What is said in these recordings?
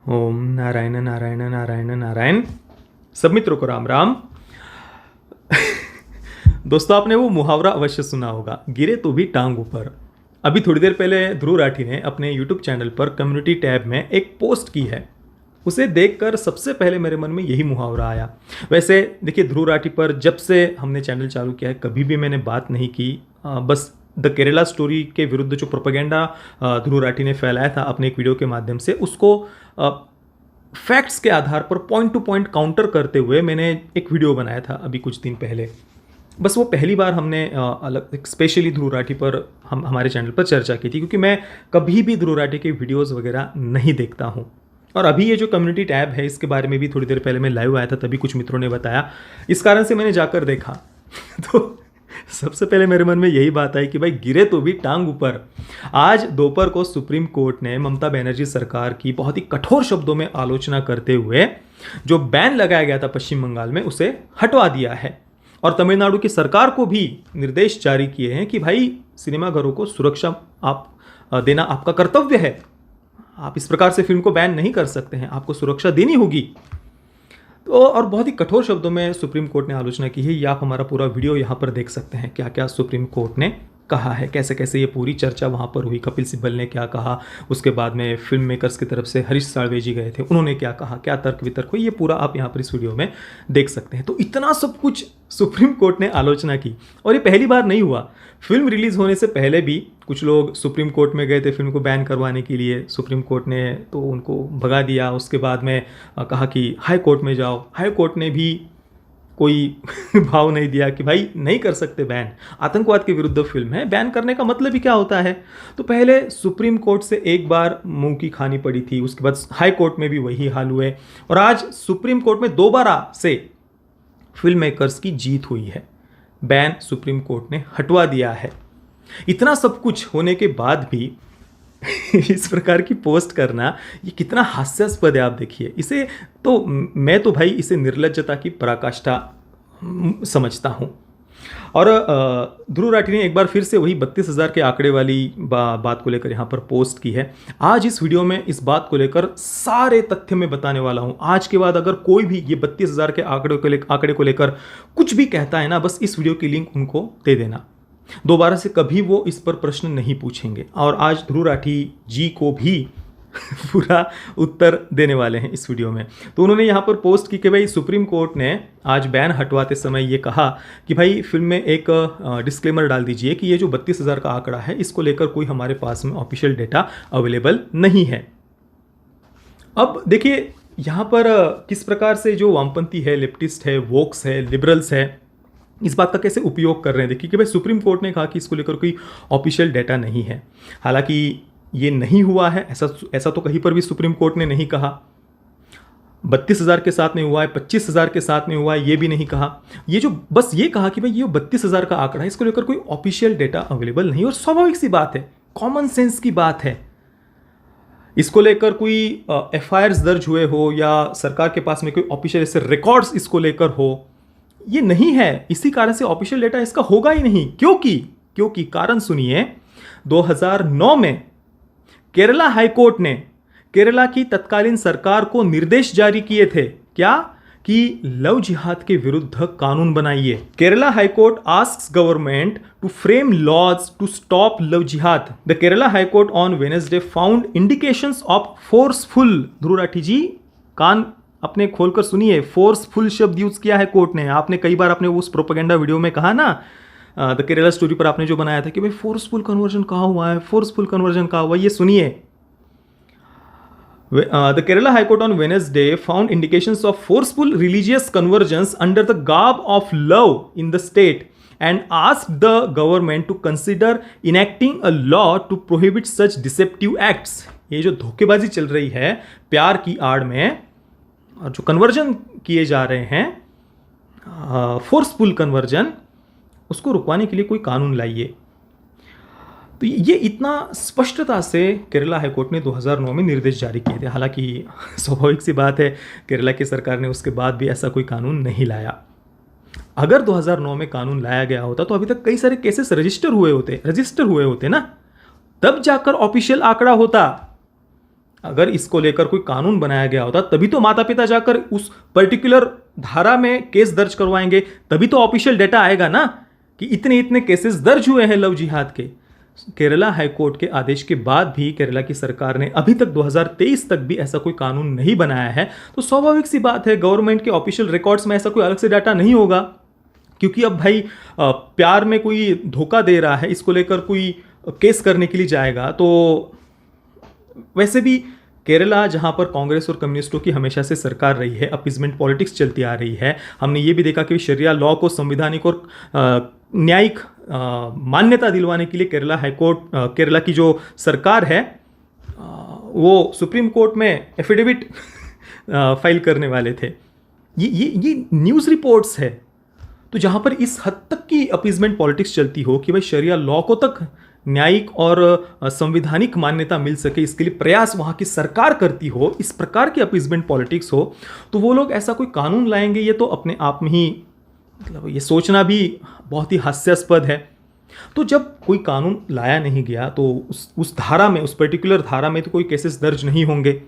ओम नारायण नारायण नारायण नारायण। सब मित्रों को राम राम। दोस्तों, आपने वो मुहावरा अवश्य सुना होगा, गिरे तो भी टांग ऊपर। अभी थोड़ी देर पहले ध्रुव राठी ने अपने यूट्यूब चैनल पर कम्युनिटी टैब में एक पोस्ट की है। उसे देखकर सबसे पहले मेरे मन में यही मुहावरा आया। वैसे देखिए, ध्रुव राठी पर जब से हमने चैनल चालू किया है कभी भी मैंने बात नहीं की। बस द केरला स्टोरी के विरुद्ध जो प्रोपेगेंडा ध्रुव राठी ने फैलाया था अपने एक वीडियो के माध्यम से, उसको फैक्ट्स के आधार पर पॉइंट टू पॉइंट काउंटर करते हुए मैंने एक वीडियो बनाया था अभी कुछ दिन पहले। बस वो पहली बार हमने अलग स्पेशली ध्रुव राठी पर हमारे चैनल पर चर्चा की थी, क्योंकि मैं कभी भी ध्रुव राठी के वीडियोस वगैरह नहीं देखता हूँ। और अभी ये जो कम्युनिटी टैब है इसके बारे में भी थोड़ी देर पहले मैं लाइव आया था, तभी कुछ मित्रों ने बताया। इस कारण से मैंने जाकर देखा तो सबसे पहले मेरे मन में यही बात आई कि भाई गिरे तो भी टांग ऊपर। आज दोपहर को सुप्रीम कोर्ट ने ममता बनर्जी सरकार की बहुत ही कठोर शब्दों में आलोचना करते हुए जो बैन लगाया गया था पश्चिम बंगाल में, उसे हटवा दिया है। और तमिलनाडु की सरकार को भी निर्देश जारी किए हैं कि भाई सिनेमाघरों को सुरक्षा देना आपका कर्तव्य है। आप इस प्रकार से फिल्म को बैन नहीं कर सकते हैं, आपको सुरक्षा देनी होगी। तो और बहुत ही कठोर शब्दों में सुप्रीम कोर्ट ने आलोचना की है। ये आप हमारा पूरा वीडियो यहाँ पर देख सकते हैं, क्या क्या सुप्रीम कोर्ट ने कहा है, कैसे कैसे ये पूरी चर्चा वहाँ पर हुई। कपिल सिब्बल ने क्या कहा, उसके बाद में फिल्म मेकर्स की तरफ से हरीश साल्वे जी गए थे, उन्होंने क्या कहा, क्या तर्क वितर्क हुई, ये पूरा आप यहाँ पर इस वीडियो में देख सकते हैं। तो इतना सब कुछ सुप्रीम कोर्ट ने आलोचना की, और ये पहली बार नहीं हुआ। फिल्म रिलीज होने से पहले भी कुछ लोग सुप्रीम कोर्ट में गए थे फिल्म को बैन करवाने के लिए। सुप्रीम कोर्ट ने तो उनको भगा दिया। उसके बाद में कहा कि हाई कोर्ट में जाओ। हाई कोर्ट ने भी कोई भाव नहीं दिया कि भाई नहीं कर सकते बैन, आतंकवाद के विरुद्ध फिल्म है, बैन करने का मतलब ही क्या होता है। तो पहले सुप्रीम कोर्ट से एक बार मुंह की खानी पड़ी थी, उसके बाद हाई कोर्ट में भी वही हाल हुए, और आज सुप्रीम कोर्ट में दोबारा से फिल्म मेकर्स की जीत हुई है। बैन सुप्रीम कोर्ट ने हटवा दिया है। इतना सब कुछ होने के बाद भी इस प्रकार की पोस्ट करना, ये कितना हास्यास्पद है। आप देखिए इसे, तो मैं तो भाई इसे निर्लज्जता की पराकाष्ठा समझता हूं। और ध्रुव राठी ने एक बार फिर से वही 32,000 के आंकड़े वाली बात को लेकर यहाँ पर पोस्ट की है। आज इस वीडियो में इस बात को लेकर सारे तथ्य मैं बताने वाला हूँ। आज के बाद अगर कोई भी ये 32,000 के आंकड़े को लेकर कुछ भी कहता है ना, बस इस वीडियो की लिंक उनको दे देना। दोबारा से कभी वो इस पर प्रश्न नहीं पूछेंगे। और आज ध्रुव राठी जी को भी पूरा उत्तर देने वाले हैं इस वीडियो में। तो उन्होंने यहाँ पर पोस्ट की कि भाई सुप्रीम कोर्ट ने आज बैन हटवाते समय ये कहा कि भाई फिल्म में एक डिस्क्लेमर डाल दीजिए कि ये जो 32,000 का आंकड़ा है इसको लेकर कोई हमारे पास में ऑफिशियल डेटा अवेलेबल नहीं है। अब देखिए यहाँ पर किस प्रकार से जो वामपंथी है, लेफ्टिस्ट है, वोक्स है, लिबरल्स है, इस बात का कैसे उपयोग कर रहे हैं। देखिए कि भाई सुप्रीम कोर्ट ने कहा कि इसको लेकर कोई ऑफिशियल डेटा नहीं है। हालांकि ये नहीं हुआ है, ऐसा तो कहीं पर भी सुप्रीम कोर्ट ने नहीं कहा। 32,000 के साथ में हुआ है, 25,000 के साथ में हुआ है, ये भी नहीं कहा। ये जो बस ये कहा कि भाई ये 32,000 का आंकड़ा है, इसको लेकर कोई ऑफिशियल डेटा अवेलेबल नहीं। और स्वाभाविक सी बात है, कॉमन सेंस की बात है। इसको लेकर कोई FIRs दर्ज हुए हो या सरकार के पास में कोई ऑफिशियल ऐसे रिकॉर्ड्स इसको लेकर हो, ये नहीं है। इसी कारण से ऑफिशियल डेटा इसका होगा ही नहीं। क्योंकि कारण सुनिए, 2009 में केरला हाईकोर्ट ने केरला की तत्कालीन सरकार को निर्देश जारी किए थे, क्या कि लव जिहाद के विरुद्ध कानून बनाइए। Kerala high court asks government to frame laws to stop love jihad. The Kerala high court on Wednesday found indications of forceful, Dhruv Rathee ji कान अपने खोलकर सुनिए, फोर्सफुल शब्द यूज किया है कोर्ट ने। आपने कई बार अपने उस प्रोपेगेंडा वीडियो में कहा ना, द केरला स्टोरी पर आपने जो बनाया था कि भाई फोर्सफुल कन्वर्जन कहाँ हुआ है, फोर्सफुल कन्वर्जन कहाँ हुआ, ये सुनिए। The Kerala high court on Wednesday found indications of forceful religious conversions under the garb of love in the state and asked the government to consider enacting a law to prohibit such deceptive acts. ये जो धोखेबाजी चल रही है प्यार की आड़ में, और जो कन्वर्जन किए जा रहे हैं फोर्सफुल कन्वर्जन, उसको रुकवाने के लिए कोई कानून लाइए। तो ये इतना स्पष्टता से केरला हाईकोर्ट ने 2009 में निर्देश जारी किए थे। हालांकि स्वाभाविक सी बात है, केरला की सरकार ने उसके बाद भी ऐसा कोई कानून नहीं लाया। अगर 2009 में कानून लाया गया होता तो अभी तक कई सारे केसेस रजिस्टर हुए होते ना, तब जाकर ऑफिशियल आंकड़ा होता। अगर इसको लेकर कोई कानून बनाया गया होता तभी तो माता पिता जाकर उस पर्टिकुलर धारा में केस दर्ज करवाएंगे, तभी तो ऑफिशियल डेटा आएगा ना कि इतने इतने केसेस दर्ज हुए हैं लव जिहाद के। केरला हाईकोर्ट के आदेश के बाद भी केरला की सरकार ने अभी तक 2023 तक भी ऐसा कोई कानून नहीं बनाया है, तो स्वाभाविक सी बात है गवर्नमेंट के ऑफिशियल रिकॉर्ड्स में ऐसा कोई अलग से डाटा नहीं होगा। क्योंकि अब भाई प्यार में कोई धोखा दे रहा है, इसको लेकर कोई केस करने के लिए जाएगा, तो वैसे भी केरला जहां पर कांग्रेस और कम्युनिस्टों की हमेशा से सरकार रही है, अपीजमेंट पॉलिटिक्स चलती आ रही है। हमने ये भी देखा कि शरिया लॉ को संवैधानिक और न्यायिक मान्यता दिलवाने के लिए केरला की जो सरकार है वो सुप्रीम कोर्ट में एफिडेविट फाइल करने वाले थे। ये न्यूज़ रिपोर्ट्स है। तो जहां पर इस हद तक की अपीजमेंट पॉलिटिक्स चलती हो कि भाई शरिया लॉ को तक न्यायिक और संवैधानिक मान्यता मिल सके, इसके लिए प्रयास वहाँ की सरकार करती हो, इस प्रकार की अपीजमेंट पॉलिटिक्स हो, तो वो लोग ऐसा कोई कानून लाएंगे, ये तो अपने आप में ही मतलब ये सोचना भी बहुत ही हास्यास्पद है। तो जब कोई कानून लाया नहीं गया तो उस धारा में, उस पर्टिकुलर धारा में तो कोई केसेस दर्ज नहीं होंगे।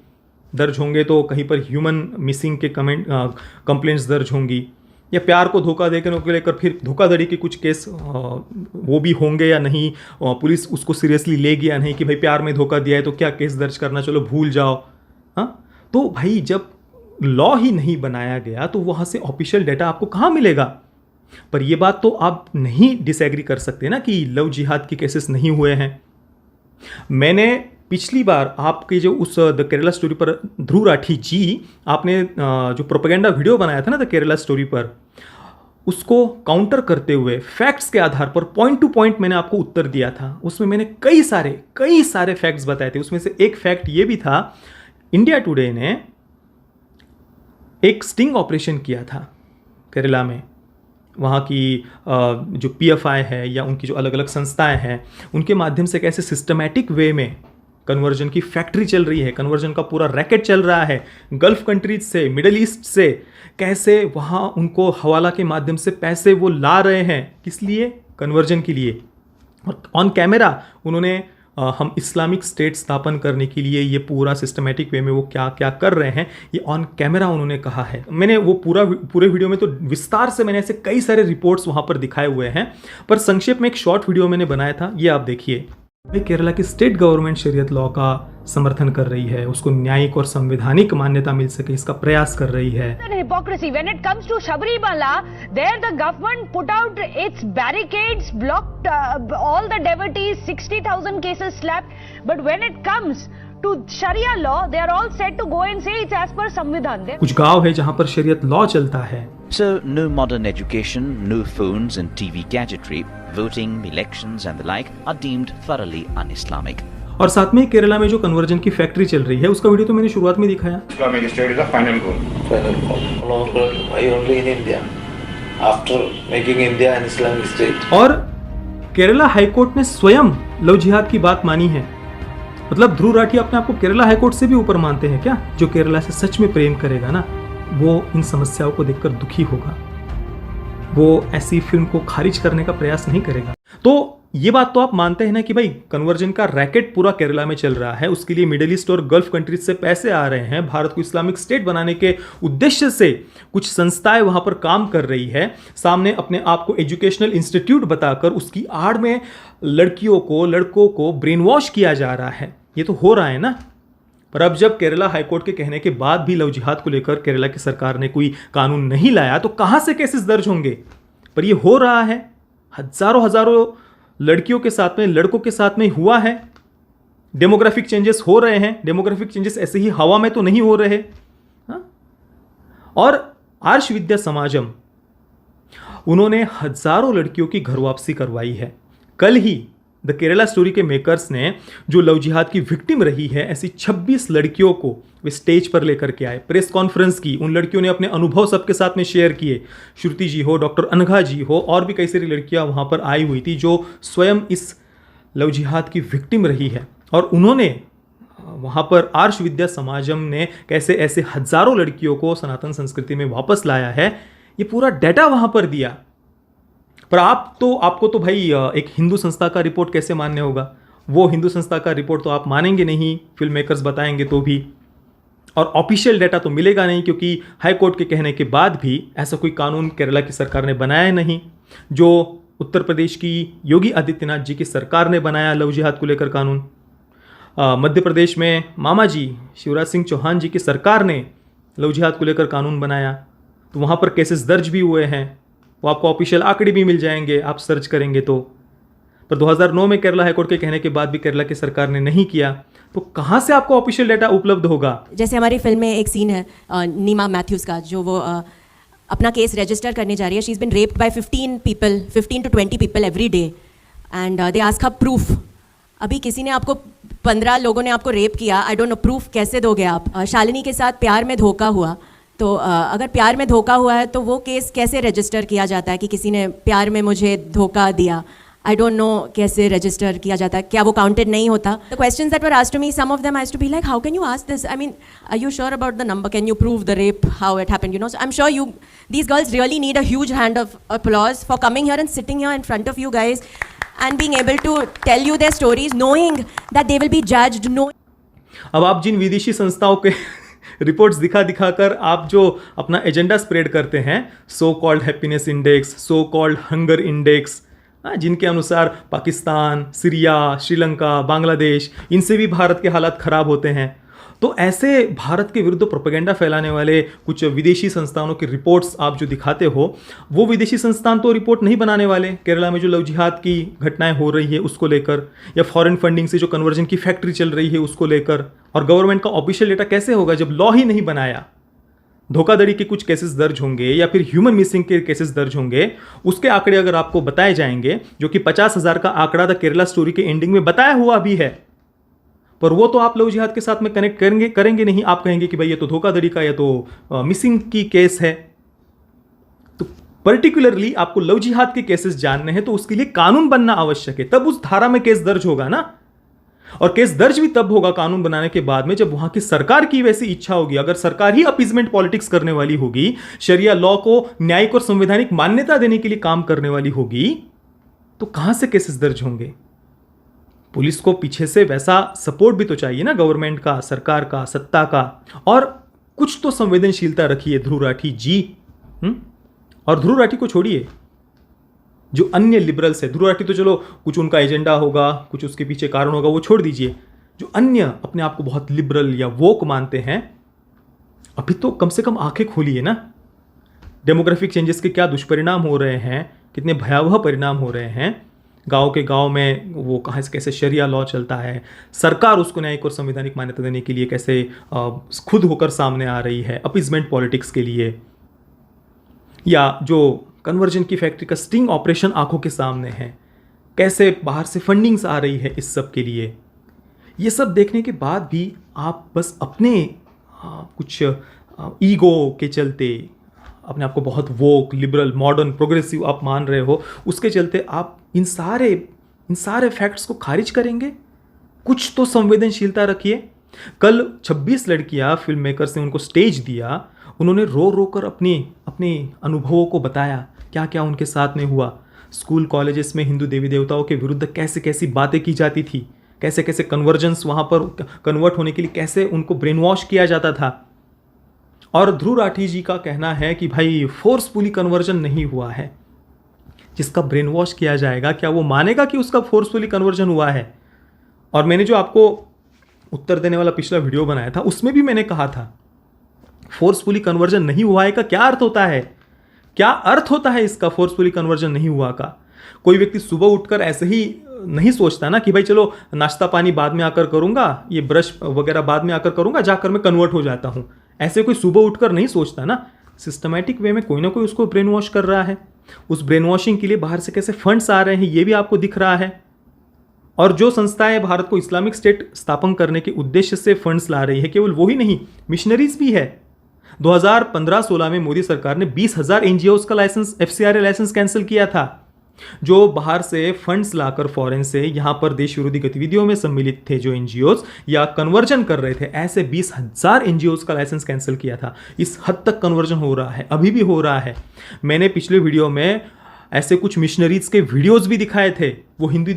दर्ज होंगे तो कहीं पर ह्यूमन मिसिंग के कंप्लेंट्स दर्ज होंगी, या प्यार को धोखा देकर के लेकर फिर धोखाधड़ी के कुछ केस वो भी होंगे या नहीं, पुलिस उसको सीरियसली लेगी या नहीं कि भाई प्यार में धोखा दिया है तो क्या केस दर्ज करना, चलो भूल जाओ। हाँ, तो भाई जब लॉ ही नहीं बनाया गया तो वहाँ से ऑफिशियल डाटा आपको कहाँ मिलेगा। पर ये बात तो आप नहीं डिसएग्री कर सकते ना कि लव जिहाद के केसेस नहीं हुए हैं। मैंने पिछली बार आपके जो उस द केरला स्टोरी पर ध्रुव राठी जी आपने जो प्रोपेगेंडा वीडियो बनाया था ना द केरला स्टोरी पर, उसको काउंटर करते हुए फैक्ट्स के आधार पर पॉइंट टू पॉइंट मैंने आपको उत्तर दिया था। उसमें मैंने कई सारे फैक्ट्स बताए थे। उसमें से एक फैक्ट ये भी था, इंडिया टुडे ने एक स्टिंग ऑपरेशन किया था केरला में। वहाँ की जो PFI है या उनकी जो अलग अलग संस्थाएं हैं, उनके माध्यम से कैसे सिस्टमैटिक वे में कन्वर्जन की फैक्ट्री चल रही है, कन्वर्जन का पूरा रैकेट चल रहा है, गल्फ कंट्रीज से, मिडल ईस्ट से, कैसे वहाँ उनको हवाला के माध्यम से पैसे वो ला रहे हैं, किस लिए, कन्वर्जन के लिए। और ऑन कैमरा उन्होंने हम इस्लामिक स्टेट स्थापन करने के लिए ये पूरा सिस्टमैटिक वे में वो क्या क्या कर रहे हैं, ये ऑन कैमरा उन्होंने कहा है। मैंने वो पूरे वीडियो में तो विस्तार से मैंने ऐसे कई सारे रिपोर्ट्स वहाँ पर दिखाए हुए हैं, पर संक्षेप में एक शॉर्ट वीडियो मैंने बनाया था, ये आप देखिए। केरला की स्टेट गवर्नमेंट शरीयत लॉ का समर्थन कर रही है, उसको न्यायिक और संवैधानिक मान्यता मिल सके इसका प्रयास कर रही है। Hypocrisy when it comes to Sabarimala, there the government put out its barricades, blocked all the devotees, 60,000 cases slapped. But when it comes to Sharia law, they are all said to go and say it's as per Samvidhan. कुछ गांव है जहां पर शरीयत law चलता है। So no modern education, no phones and TV gadgetry, voting, elections and the like are deemed thoroughly un-Islamic. और साथ में केरला में जो कन्वर्जन की फैक्ट्री चल रही है उसका वीडियो तो मैंने शुरुआत में दिखाया। Islamic State is the final goal. Final call. No longer why only in India. After making India an Islamic state. और केरला हाईकोर्ट ने स्वयं लव जिहाद की बात मानी है। मतलब ध्रुव राठी अपने आप को केरला हाईकोर्ट से भी ऊपर मानते हैं क्या? जो केरला से सच में प्रेम करेगा ना, वो इन समस्याओं को देखकर दुखी होगा, वो ऐसी फिल्म को खारिज करने का प्रयास नहीं करेगा। तो ये बात तो आप मानते हैं ना कि भाई कन्वर्जन का रैकेट पूरा केरला में चल रहा है, उसके लिए मिडिल ईस्ट और गल्फ कंट्रीज से पैसे आ रहे हैं, भारत को इस्लामिक स्टेट बनाने के उद्देश्य से कुछ संस्थाएं वहां पर काम कर रही है, सामने अपने आप को एजुकेशनल इंस्टीट्यूट बताकर उसकी आड़ में लड़कियों को, लड़कों को ब्रेन वॉश किया जा रहा है। ये तो हो रहा है ना। पर अब जब केरला हाईकोर्ट के कहने के बाद भी लव जिहाद को लेकर केरला की सरकार ने कोई कानून नहीं लाया तो कहां से केसेस दर्ज होंगे? पर ये हो रहा है, हजारों लड़कियों के साथ में, लड़कों के साथ में हुआ है। डेमोग्राफिक चेंजेस हो रहे हैं। डेमोग्राफिक चेंजेस ऐसे ही हवा में तो नहीं हो रहे। हाँ? और आर्ष विद्या समाजम, उन्होंने हजारों लड़कियों की घर वापसी करवाई है। कल ही द केरला स्टोरी के मेकर्स ने जो लव जिहाद की विक्टिम रही है, ऐसी 26 लड़कियों को वे स्टेज पर लेकर के आए, प्रेस कॉन्फ्रेंस की। उन लड़कियों ने अपने अनुभव सबके साथ में शेयर किए। श्रुति जी हो, डॉक्टर अनघा जी हो, और भी कई सारी लड़कियां वहां पर आई हुई थी जो स्वयं इस लव जिहाद की विक्टिम रही है। और उन्होंने वहां पर आर्ष विद्या समाजम ने कैसे ऐसे हजारों लड़कियों को सनातन संस्कृति में वापस लाया है, ये पूरा डाटा वहां पर दिया। पर आपको तो भाई एक हिंदू संस्था का रिपोर्ट कैसे मान्य होगा? वो हिंदू संस्था का रिपोर्ट तो आप मानेंगे नहीं, फिल्म मेकर्स बताएंगे तो भी, और ऑफिशियल डाटा तो मिलेगा नहीं, क्योंकि हाई कोर्ट के कहने के बाद भी ऐसा कोई कानून केरला की सरकार ने बनाया नहीं। जो उत्तर प्रदेश की योगी आदित्यनाथ जी की सरकार ने बनाया लव जिहाद को लेकर कानून, मध्य प्रदेश में मामा जी शिवराज सिंह चौहान जी की सरकार ने लव जिहाद को लेकर कानून बनाया, तो वहाँ पर केसेस दर्ज भी हुए हैं, वो आपको ऑफिशियल आंकड़े भी मिल जाएंगे आप सर्च करेंगे तो। पर 2009 में केरला हाईकोर्ट के कहने के बाद भी केरला की सरकार ने नहीं किया, तो कहाँ से आपको ऑफिशियल डाटा उपलब्ध होगा? जैसे हमारी फिल्म में एक सीन है नीमा मैथ्यूज़ का, जो वो अपना केस रजिस्टर करने जा रही है। She is been raped by 15 to 20 people every day and they ask her proof. अभी किसी ने आपको 15 लोगों ने आपको रेप किया, आई डोंट नो प्रूफ कैसे दोगे आप? शालिनी के साथ प्यार में धोखा हुआ, तो अगर प्यार में धोखा हुआ है तो वो केस कैसे रजिस्टर किया जाता है कि किसी ने प्यार में मुझे धोखा दिया? आई डोंट नो कैसे रजिस्टर किया जाता है, क्या वो काउंटेड नहीं होता? The questions that were asked to me, some of them I used to be like, how can you ask this? I mean, are you sure about the number? Can you prove the rape, how it happened? You know, so I am sure you, these girls really need a huge hand of applause for coming here and sitting here in front of you guys and being able to tell you their stories, knowing that they will be judged. अब आप जिन विदेशी संस्थाओं के reports दिखा दिखाकर आप जो अपना एजेंडा स्प्रेड करते हैं, so called happiness index, so called hunger index, जिनके अनुसार पाकिस्तान, सीरिया, श्रीलंका, बांग्लादेश, इनसे भी भारत के हालात खराब होते हैं, तो ऐसे भारत के विरुद्ध प्रोपेगेंडा फैलाने वाले कुछ विदेशी संस्थानों की रिपोर्ट्स आप जो दिखाते हो, वो विदेशी संस्थान तो रिपोर्ट नहीं बनाने वाले केरला में जो लव जिहाद की घटनाएं हो रही है उसको लेकर, या फॉरेन फंडिंग से जो कन्वर्जन की फैक्ट्री चल रही है उसको लेकर। और गवर्नमेंट का ऑफिशियल डेटा कैसे होगा जब लॉ ही नहीं बनाया? धोखाधड़ी के कुछ केसेस दर्ज होंगे या फिर ह्यूमन मिसिंग के केसेस दर्ज होंगे, उसके आंकड़े अगर आपको बताए जाएंगे, जो कि 50,000 का आंकड़ा द केरला स्टोरी के एंडिंग में बताया हुआ भी है, पर वो तो आप लव जिहाद के साथ में कनेक्ट करेंगे नहीं। आप कहेंगे कि भाई ये तो धोखाधड़ी का या तो मिसिंग की केस है। तो पर्टिकुलरली आपको लव जिहाद के केसेस जानने हैं तो उसके लिए कानून बनना आवश्यक है, तब उस धारा में केस दर्ज होगा ना। और केस दर्ज भी तब होगा कानून बनाने के बाद में जब वहां की सरकार की वैसी इच्छा होगी। अगर सरकार ही अपीजमेंट पॉलिटिक्स करने वाली होगी, शरिया लॉ को न्यायिक और संवैधानिक मान्यता देने के लिए काम करने वाली होगी, तो कहां से केसेस दर्ज होंगे? पुलिस को पीछे से वैसा सपोर्ट भी तो चाहिए ना, गवर्नमेंट का, सरकार का, सत्ता का। और कुछ तो संवेदनशीलता रखिए ध्रुव राठी जी। और ध्रुव राठी को छोड़िए, जो अन्य लिबरल्स है, ध्रुव राठी तो चलो कुछ उनका एजेंडा होगा, कुछ उसके पीछे कारण होगा, वो छोड़ दीजिए। जो अन्य अपने आप को बहुत लिबरल या वोक मानते हैं, अभी तो कम से कम आंखें खोलिए ना। डेमोग्राफिक चेंजेस के क्या दुष्परिणाम हो रहे हैं, कितने भयावह परिणाम हो रहे हैं। गांव के गांव में वो कहाँ से कैसे शरिया लॉ चलता है, सरकार उसको न्यायिक और संवैधानिक मान्यता देने के लिए कैसे खुद होकर सामने आ रही है अपीजमेंट पॉलिटिक्स के लिए, या जो कन्वर्जन की फैक्ट्री का स्टिंग ऑपरेशन आंखों के सामने है, कैसे बाहर से फंडिंग्स आ रही है इस सब के लिए। ये सब देखने के बाद भी आप बस अपने कुछ ईगो के चलते, अपने आप को बहुत वोक, लिबरल, मॉडर्न, प्रोग्रेसिव आप मान रहे हो, उसके चलते आप इन सारे फैक्ट्स को खारिज करेंगे। कुछ तो संवेदनशीलता रखिए। कल 26 लड़कियां फिल्म मेकर्स ने उनको स्टेज दिया, उन्होंने रो रो कर अपने अनुभवों को बताया, क्या क्या उनके साथ में हुआ। स्कूल कॉलेजेस में हिंदू देवी देवताओं के विरुद्ध कैसे कैसी बातें की जाती थी, कैसे कैसे कन्वर्जेंस वहाँ पर कन्वर्ट होने के लिए कैसे उनको ब्रेन वॉश किया जाता था। और ध्रुव राठी जी का कहना है कि भाई फोर्सफुली कन्वर्जन नहीं हुआ है। जिसका ब्रेन वॉश किया जाएगा, क्या वो मानेगा कि उसका फोर्सफुली कन्वर्जन हुआ है? और मैंने जो आपको उत्तर देने वाला पिछला वीडियो बनाया था, उसमें भी मैंने कहा था फोर्सफुली कन्वर्जन नहीं हुआ है का क्या अर्थ होता है? क्या अर्थ होता है इसका फोर्सफुली कन्वर्जन नहीं हुआ का? कोई व्यक्ति सुबह उठकर ऐसे ही नहीं सोचता ना कि भाई चलो नाश्ता पानी बाद में आकर करूंगा, ये ब्रश वगैरह बाद में आकर करूंगा, जाकर मैं कन्वर्ट हो जाता हूं। ऐसे कोई सुबह उठकर नहीं सोचता ना। सिस्टमैटिक वे में कोई ना कोई उसको ब्रेन वॉश कर रहा है। उस ब्रेन वॉशिंग के लिए बाहर से कैसे फंड्स आ रहे हैं ये भी आपको दिख रहा है। और जो संस्थाएं भारत को इस्लामिक स्टेट स्थापन करने के उद्देश्य से फंड्स ला रही है, केवल वही नहीं, मिशनरीज भी है। 2015-16 में मोदी सरकार ने 20,000 एनजीओज का लाइसेंस, FCRA लाइसेंस कैंसिल किया था, जो बाहर से फंड्स लाकर फॉरेन से यहां पर देश विरोधी गतिविधियों में सम्मिलित थे, जो एनजीओज या कन्वर्जन कर रहे थे। ऐसे 20,000 एनजीओज का लाइसेंस कैंसिल किया था। इस हद तक कन्वर्जन हो रहा है, अभी भी हो रहा है। मैंने पिछले वीडियो में ऐसे कुछ मिशनरीज के वीडियोस भी दिखाए थे। वो हिंदू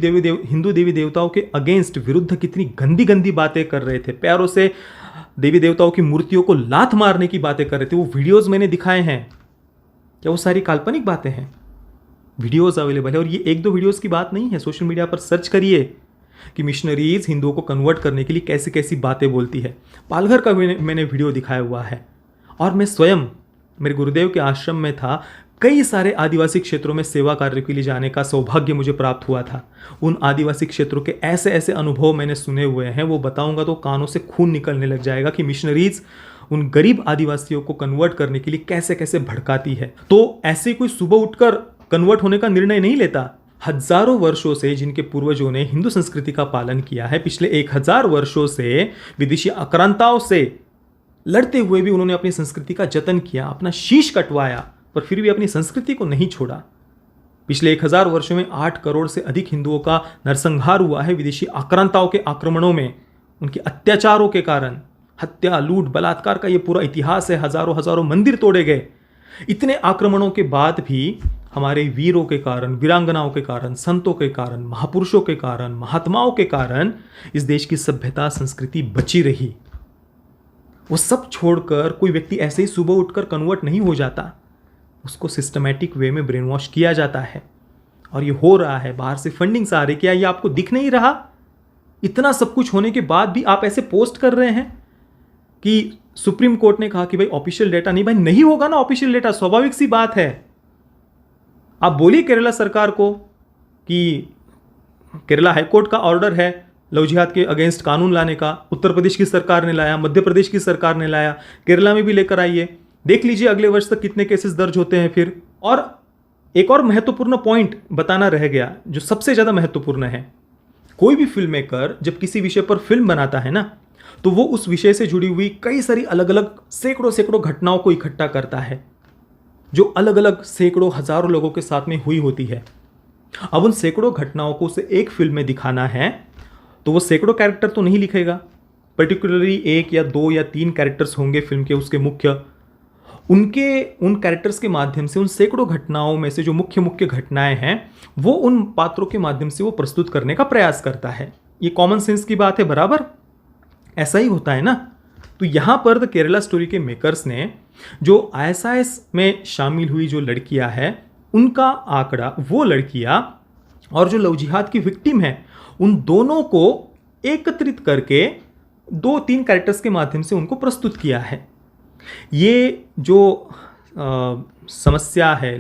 देवी देवताओं के अगेंस्ट विरुद्ध कितनी गंदी गंदी बातें कर रहे थे, प्यारों से देवी देवताओं की मूर्तियों को लात मारने की बातें कर रहे थे। वो वीडियोस मैंने दिखाए हैं। क्या वो सारी काल्पनिक बातें हैं? वीडियोस अवेलेबल है, और ये एक दो वीडियोस की बात नहीं है। सोशल मीडिया पर सर्च करिए कि मिशनरीज हिंदुओं को कन्वर्ट करने के लिए कैसी कैसी बातें बोलती है। पालघर का मैंने वीडियो दिखाया हुआ है, और मैं स्वयं मेरे गुरुदेव के आश्रम में था। कई सारे आदिवासी क्षेत्रों में सेवा कार्य के लिए जाने का सौभाग्य मुझे प्राप्त हुआ था। उन आदिवासी क्षेत्रों के ऐसे ऐसे अनुभव मैंने सुने हुए हैं, वो बताऊंगा तो कानों से खून निकलने लग जाएगा कि मिशनरीज उन गरीब आदिवासियों को कन्वर्ट करने के लिए कैसे कैसे भड़काती है। तो ऐसे कोई सुबह उठकर कन्वर्ट होने का निर्णय नहीं लेता। हजारों वर्षों से जिनके पूर्वजों ने हिंदू संस्कृति का पालन किया है, पिछले 1000 वर्षों से विदेशी आक्रांताओं से लड़ते हुए भी उन्होंने अपनी संस्कृति का जतन किया, अपना शीश कटवाया, पर फिर भी अपनी संस्कृति को नहीं छोड़ा। पिछले 1000 वर्षों में 8 करोड़ से अधिक हिंदुओं का नरसंहार हुआ है विदेशी आक्रांताओं के आक्रमणों में, उनके अत्याचारों के कारण। हत्या, लूट, बलात्कार का ये पूरा इतिहास है। हजारों हजारों मंदिर तोड़े गए। इतने आक्रमणों के बाद भी हमारे वीरों के कारण, वीरांगनाओं के कारण, संतों के कारण, महापुरुषों के कारण, महात्माओं के कारण इस देश की सभ्यता, संस्कृति बची रही। वो सब छोड़कर कोई व्यक्ति ऐसे ही सुबह उठकर कन्वर्ट नहीं हो जाता। उसको सिस्टमैटिक वे में ब्रेन वॉश किया जाता है, और ये हो रहा है। बाहर से फंडिंग्स आ रही। क्या ये आपको दिख नहीं रहा? इतना सब कुछ होने के बाद भी आप ऐसे पोस्ट कर रहे हैं कि सुप्रीम कोर्ट ने कहा कि भाई ऑफिशियल डेटा नहीं। भाई नहीं होगा ना ऑफिशियल डेटा, स्वाभाविक सी बात है। आप बोलिए केरला सरकार को कि केरला हाईकोर्ट का ऑर्डर है लव जिहाद के अगेंस्ट कानून लाने का, उत्तर प्रदेश की सरकार ने लाया, मध्य प्रदेश की सरकार ने लाया, केरला में भी लेकर आइए। देख लीजिए अगले वर्ष तक कितने केसेस दर्ज होते हैं फिर। और एक और महत्वपूर्ण पॉइंट बताना रह गया, जो सबसे ज़्यादा महत्वपूर्ण है। कोई भी फिल्म मेकर जब किसी विषय पर फिल्म बनाता है ना, तो वो उस विषय से जुड़ी हुई कई सारी अलग अलग सैकड़ों घटनाओं को इकट्ठा करता है, जो अलग अलग सैकड़ों हजारों लोगों के साथ में हुई होती है। अब उन सैकड़ों घटनाओं को उसे एक फिल्म में दिखाना है, तो वो सैकड़ों कैरेक्टर तो नहीं लिखेगा। पर्टिकुलरली 1 या 2 या 3 कैरेक्टर्स होंगे फिल्म के उसके मुख्य। उन कैरेक्टर्स के माध्यम से, उन सैकड़ों घटनाओं में से जो मुख्य घटनाएं हैं, वो उन पात्रों के माध्यम से वो प्रस्तुत करने का प्रयास करता है। ये कॉमन सेंस की बात है, बराबर ऐसा ही होता है ना। तो यहां पर द केरला स्टोरी के मेकर्स ने जो ISIS में शामिल हुई जो लड़कियां हैं, उनका आंकड़ा, वो लड़कियां और जो लव जिहाद की विक्टिम है, उन दोनों को एकत्रित करके 2-3 कैरेक्टर्स के माध्यम से उनको प्रस्तुत किया है। ये जो समस्या है,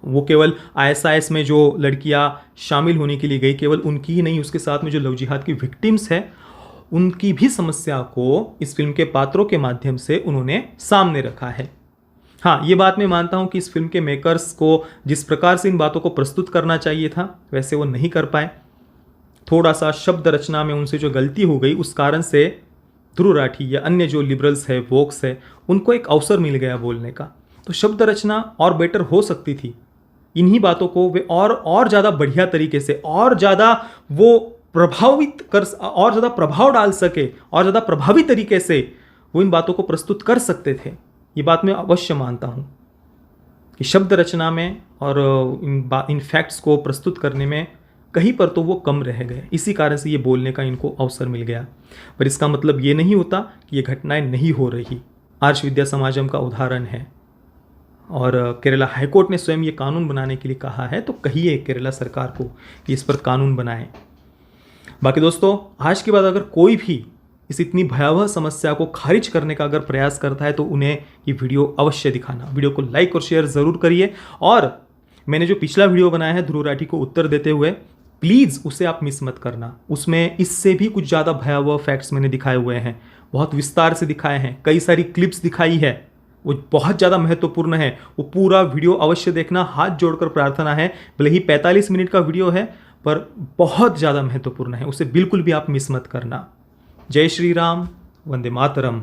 वो केवल ISIS में जो लड़कियां शामिल होने के लिए गई, केवल उनकी ही नहीं, उसके साथ में जो लव जिहाद की विक्टिम्स है, उनकी भी समस्या को इस फिल्म के पात्रों के माध्यम से उन्होंने सामने रखा है। हाँ, ये बात मैं मानता हूँ कि इस फिल्म के मेकर्स को जिस प्रकार से इन बातों को प्रस्तुत करना चाहिए था, वैसे वो नहीं कर पाए। थोड़ा सा शब्द रचना में उनसे जो गलती हो गई, उस कारण से ध्रुव राठी या अन्य जो लिबरल्स है, वोक्स है, उनको एक अवसर मिल गया बोलने का। तो शब्द रचना और बेटर हो सकती थी। इन्हीं बातों को वे और ज़्यादा बढ़िया तरीके से, और ज़्यादा वो प्रभावित कर, और ज़्यादा प्रभाव डाल सके, और ज़्यादा प्रभावी तरीके से वो इन बातों को प्रस्तुत कर सकते थे। ये बात मैं अवश्य मानता हूँ कि शब्द रचना में और इन फैक्ट्स को प्रस्तुत करने में कहीं पर तो वो कम रह गए। इसी कारण से ये बोलने का इनको अवसर मिल गया। पर इसका मतलब ये नहीं होता कि ये घटनाएं नहीं हो रही। आर्ष विद्या समाजम का उदाहरण है, और केरला हाईकोर्ट ने स्वयं ये कानून बनाने के लिए कहा है। तो कहिए केरला सरकार को कि इस पर कानून बनाएं। बाकी दोस्तों, आज के बाद अगर कोई भी इस इतनी भयावह समस्या को खारिज करने का अगर प्रयास करता है, तो उन्हें ये वीडियो अवश्य दिखाना। वीडियो को लाइक और शेयर ज़रूर करिए। और मैंने जो पिछला वीडियो बनाया है ध्रुव राठी को उत्तर देते हुए, प्लीज़ उसे आप मिस मत करना। उसमें इससे भी कुछ ज़्यादा भयावह फैक्ट्स मैंने दिखाए हुए हैं, बहुत विस्तार से दिखाए हैं, कई सारी क्लिप्स दिखाई है, वो बहुत ज़्यादा महत्वपूर्ण है। वो पूरा वीडियो अवश्य देखना, हाथ जोड़कर प्रार्थना है। भले ही 45 मिनट का वीडियो है, पर बहुत ज़्यादा महत्वपूर्ण है, उसे बिल्कुल भी आप मिस मत करना। जय श्री राम, वंदे मातरम।